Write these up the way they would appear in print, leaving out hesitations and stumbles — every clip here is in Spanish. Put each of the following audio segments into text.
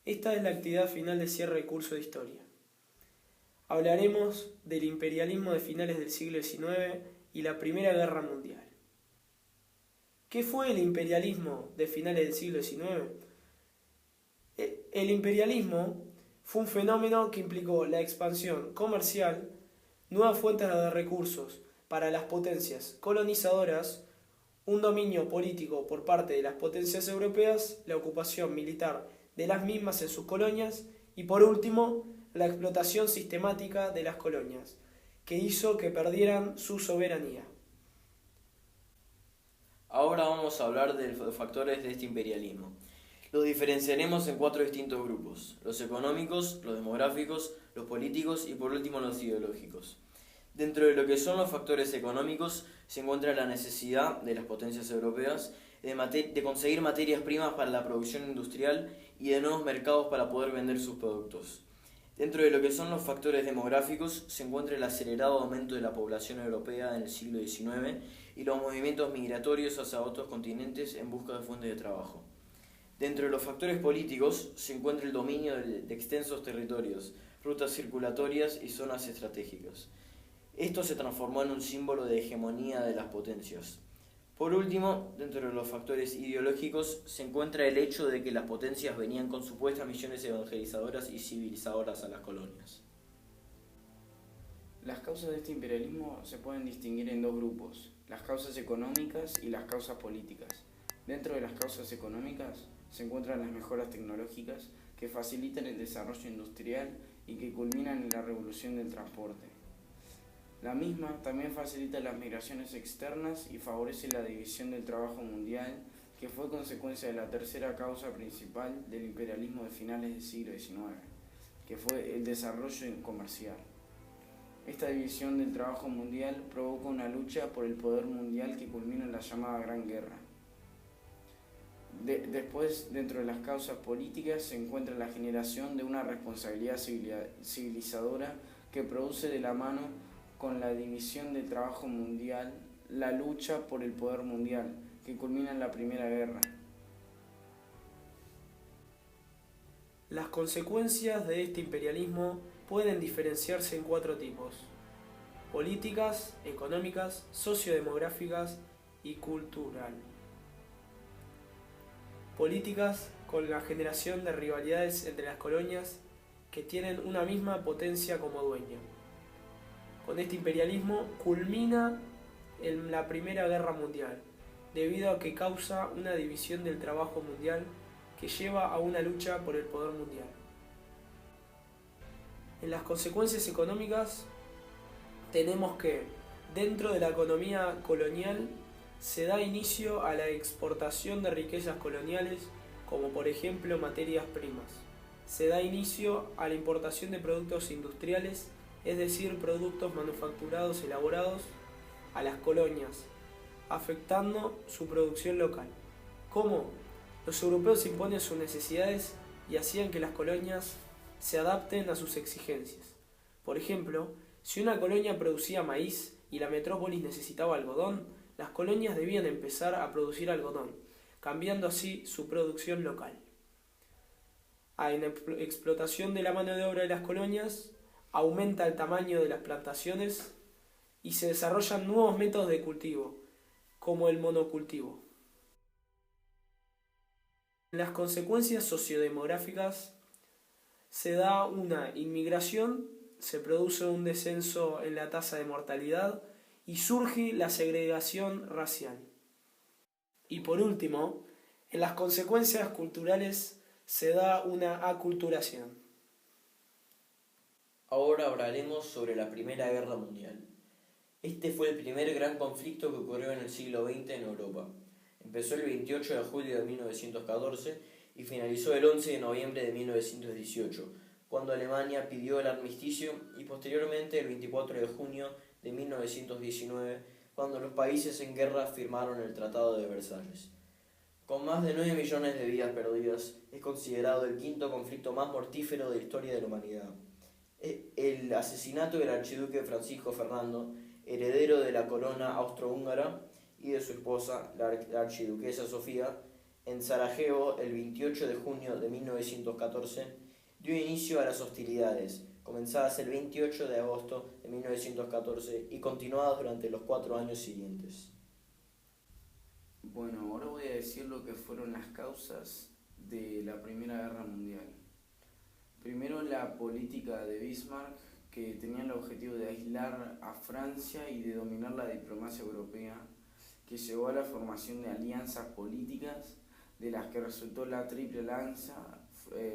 Esta es la actividad final de cierre de curso de historia. Hablaremos del imperialismo de finales del siglo XIX y la Primera Guerra Mundial. ¿Qué fue el imperialismo de finales del siglo XIX? El imperialismo fue un fenómeno que implicó la expansión comercial, nuevas fuentes de recursos para las potencias colonizadoras, un dominio político por parte de las potencias europeas, la ocupación militar de las mismas en sus colonias y, por último, la explotación sistemática de las colonias, que hizo que perdieran su soberanía. Ahora vamos a hablar de los factores de este imperialismo. Los diferenciaremos en 4 distintos grupos: los económicos, los demográficos, los políticos y por último los ideológicos. Dentro de lo que son los factores económicos se encuentra la necesidad de las potencias europeas de conseguir materias primas para la producción industrial y de nuevos mercados para poder vender sus productos. Dentro de lo que son los factores demográficos se encuentra el acelerado aumento de la población europea en el siglo XIX y los movimientos migratorios hacia otros continentes en busca de fuentes de trabajo. Dentro de los factores políticos se encuentra el dominio de extensos territorios, rutas circulatorias y zonas estratégicas. Esto se transformó en un símbolo de hegemonía de las potencias. Por último, dentro de los factores ideológicos se encuentra el hecho de que las potencias venían con supuestas misiones evangelizadoras y civilizadoras a las colonias. Las causas de este imperialismo se pueden distinguir en 2 grupos: las causas económicas y las causas políticas. Dentro de las causas económicas se encuentran las mejoras tecnológicas que facilitan el desarrollo industrial y que culminan en la revolución del transporte. La misma también facilita las migraciones externas y favorece la división del trabajo mundial, que fue consecuencia de la tercera causa principal del imperialismo de finales del siglo XIX, que fue el desarrollo comercial. Esta división del trabajo mundial provoca una lucha por el poder mundial que culmina en la llamada Gran Guerra. Después, dentro de las causas políticas, se encuentra la generación de una responsabilidad civilizadora que produce de la mano con la división del trabajo mundial la lucha por el poder mundial, que culmina en la Primera Guerra. Las consecuencias de este imperialismo pueden diferenciarse en 4 tipos: políticas, económicas, sociodemográficas y cultural. Políticas, con la generación de rivalidades entre las colonias que tienen una misma potencia como dueña. Con este imperialismo culmina en la Primera Guerra Mundial, debido a que causa una división del trabajo mundial que lleva a una lucha por el poder mundial. En las consecuencias económicas tenemos que, dentro de la economía colonial, se da inicio a la exportación de riquezas coloniales, como por ejemplo materias primas. Se da inicio a la importación de productos industriales, es decir, productos manufacturados elaborados a las colonias, afectando su producción local. ¿Cómo? Los europeos imponen sus necesidades y hacían que las colonias se adapten a sus exigencias. Por ejemplo, si una colonia producía maíz y la metrópolis necesitaba algodón, las colonias debían empezar a producir algodón, cambiando así su producción local. Hay una explotación de la mano de obra de las colonias, aumenta el tamaño de las plantaciones y se desarrollan nuevos métodos de cultivo, como el monocultivo. En las consecuencias sociodemográficas se da una inmigración, se produce un descenso en la tasa de mortalidad y surge la segregación racial. Y por último, en las consecuencias culturales se da una aculturación. Ahora hablaremos sobre la Primera Guerra Mundial. Este fue el primer gran conflicto que ocurrió en el siglo XX en Europa. Empezó el 28 de julio de 1914 y finalizó el 11 de noviembre de 1918, cuando Alemania pidió el armisticio, y posteriormente el 24 de junio de 1919, cuando los países en guerra firmaron el Tratado de Versalles. Con más de 9 millones de vidas perdidas, es considerado el 5º conflicto más mortífero de la historia de la humanidad. El asesinato del archiduque Francisco Fernando, heredero de la corona austrohúngara, y de su esposa, la archiduquesa Sofía, en Sarajevo, el 28 de junio de 1914, dio inicio a las hostilidades, comenzadas el 28 de agosto de 1914 y continuadas durante los 4 años siguientes. Bueno, ahora voy a decir lo que fueron las causas de la Primera Guerra Mundial. Primero, la política de Bismarck, que tenía el objetivo de aislar a Francia y de dominar la diplomacia europea, que llevó a la formación de alianzas políticas, de las que resultó la Triple Alianza,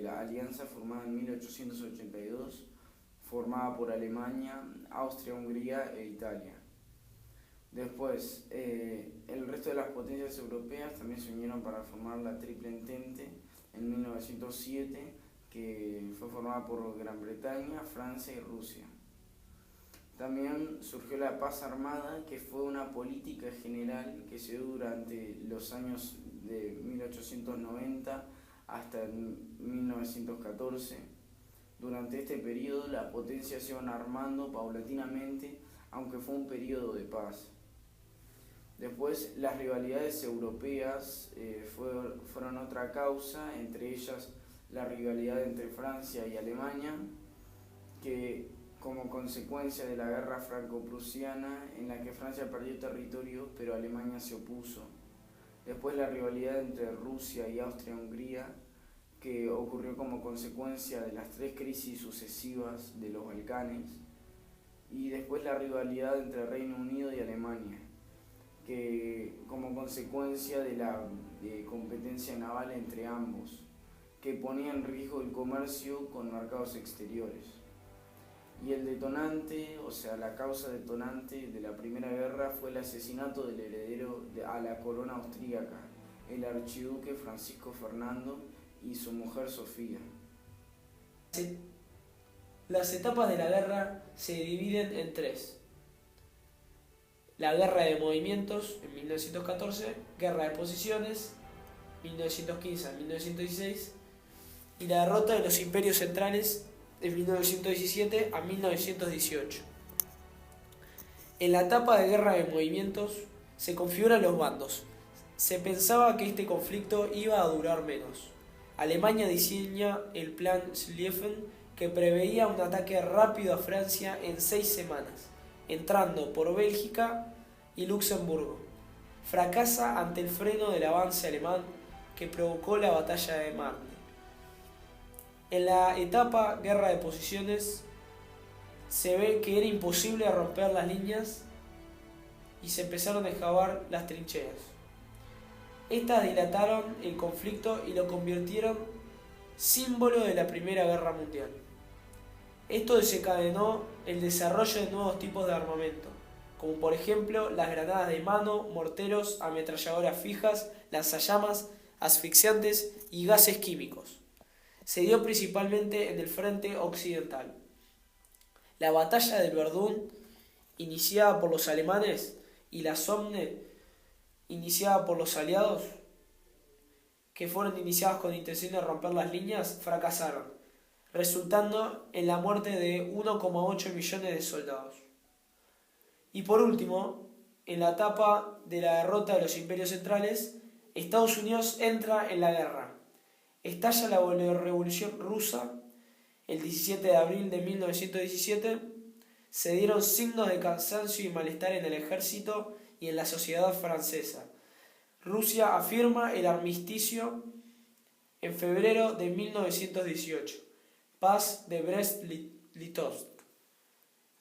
la alianza formada en 1882, formada por Alemania, Austria, Hungría e Italia. Después, el resto de las potencias europeas también se unieron para formar la Triple Entente en 1907, que fue formada por Gran Bretaña, Francia y Rusia. También surgió la paz armada, que fue una política general que se dio durante los años de 1890 hasta 1914. Durante este periodo las potencias se iban armando paulatinamente, aunque fue un periodo de paz. Después, las rivalidades europeas fueron otra causa, entre ellas la rivalidad entre Francia y Alemania, que como consecuencia de la guerra franco-prusiana, en la que Francia perdió territorio pero Alemania se opuso. Después, la rivalidad entre Rusia y Austria-Hungría, que ocurrió como consecuencia de las 3 crisis sucesivas de los Balcanes. Y después la rivalidad entre Reino Unido y Alemania, que como consecuencia de la competencia naval entre ambos, que ponía en riesgo el comercio con mercados exteriores. Y el detonante, o sea, la causa detonante de la Primera Guerra fue el asesinato del heredero a la corona austríaca, el archiduque Francisco Fernando y su mujer Sofía. Las etapas de la guerra se dividen en 3. La guerra de movimientos en 1914, guerra de posiciones 1915 a 1916 y la derrota de los imperios centrales de 1917 a 1918. En la etapa de guerra de movimientos se configuran los bandos. Se pensaba que este conflicto iba a durar menos. Alemania diseña el Plan Schlieffen, que preveía un ataque rápido a Francia en 6 semanas, entrando por Bélgica y Luxemburgo. Fracasa ante el freno del avance alemán que provocó la batalla de Marne. En la etapa guerra de posiciones se ve que era imposible romper las líneas y se empezaron a excavar las trincheras. Estas dilataron el conflicto y lo convirtieron símbolo de la Primera Guerra Mundial. Esto desencadenó el desarrollo de nuevos tipos de armamento, como por ejemplo las granadas de mano, morteros, ametralladoras fijas, lanzallamas, asfixiantes y gases químicos. Se dio principalmente en el frente occidental. La batalla del Verdún, iniciada por los alemanes, y la Somme, iniciada por los aliados, que fueron iniciadas con intención de romper las líneas, fracasaron, resultando en la muerte de 1,8 millones de soldados. Y por último, en la etapa de la derrota de los imperios centrales, Estados Unidos entra en la guerra. Estalla la Revolución Rusa el 17 de abril de 1917. Se dieron signos de cansancio y malestar en el ejército y en la sociedad francesa. Rusia afirma el armisticio en febrero de 1918. Paz de Brest-Litovsk.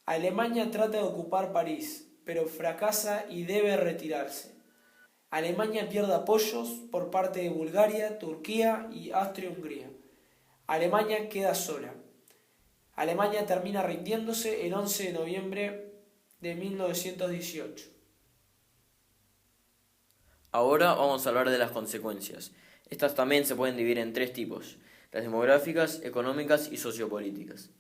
Alemania trata de ocupar París, pero fracasa y debe retirarse. Alemania pierde apoyos por parte de Bulgaria, Turquía y Austria-Hungría. Alemania queda sola. Alemania termina rindiéndose el 11 de noviembre de 1918. Ahora vamos a hablar de las consecuencias. Estas también se pueden dividir en 3 tipos: las demográficas, económicas y sociopolíticas.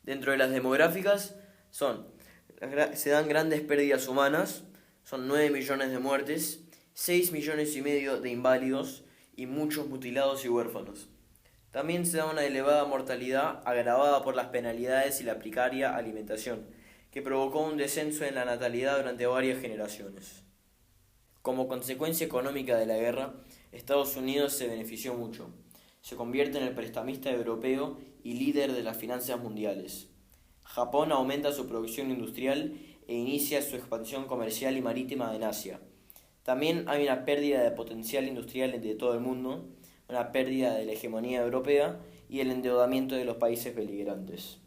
Dentro de las demográficas se dan grandes pérdidas humanas, son 9 millones de muertes, 6 millones y medio de inválidos y muchos mutilados y huérfanos. También se da una elevada mortalidad agravada por las penalidades y la precaria alimentación, que provocó un descenso en la natalidad durante varias generaciones. Como consecuencia económica de la guerra, Estados Unidos se benefició mucho. Se convierte en el prestamista europeo y líder de las finanzas mundiales. Japón aumenta su producción industrial e inicia su expansión comercial y marítima en Asia. También hay una pérdida de potencial industrial de todo el mundo, una pérdida de la hegemonía europea y el endeudamiento de los países beligerantes.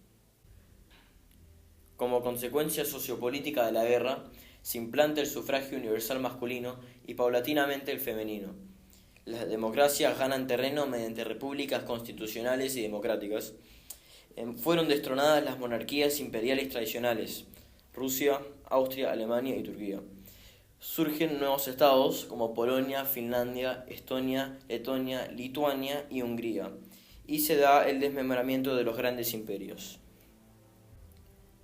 Como consecuencia sociopolítica de la guerra, se implanta el sufragio universal masculino y paulatinamente el femenino. Las democracias ganan terreno mediante repúblicas constitucionales y democráticas. Fueron destronadas las monarquías imperiales tradicionales, Rusia, Austria, Alemania y Turquía. Surgen nuevos estados como Polonia, Finlandia, Estonia, Letonia, Lituania y Hungría, y se da el desmembramiento de los grandes imperios.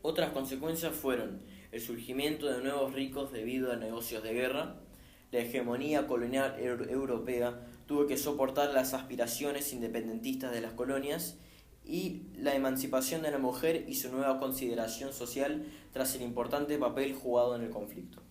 Otras consecuencias fueron el surgimiento de nuevos ricos debido a negocios de guerra. La hegemonía colonial europea tuvo que soportar las aspiraciones independentistas de las colonias y la emancipación de la mujer y su nueva consideración social tras el importante papel jugado en el conflicto.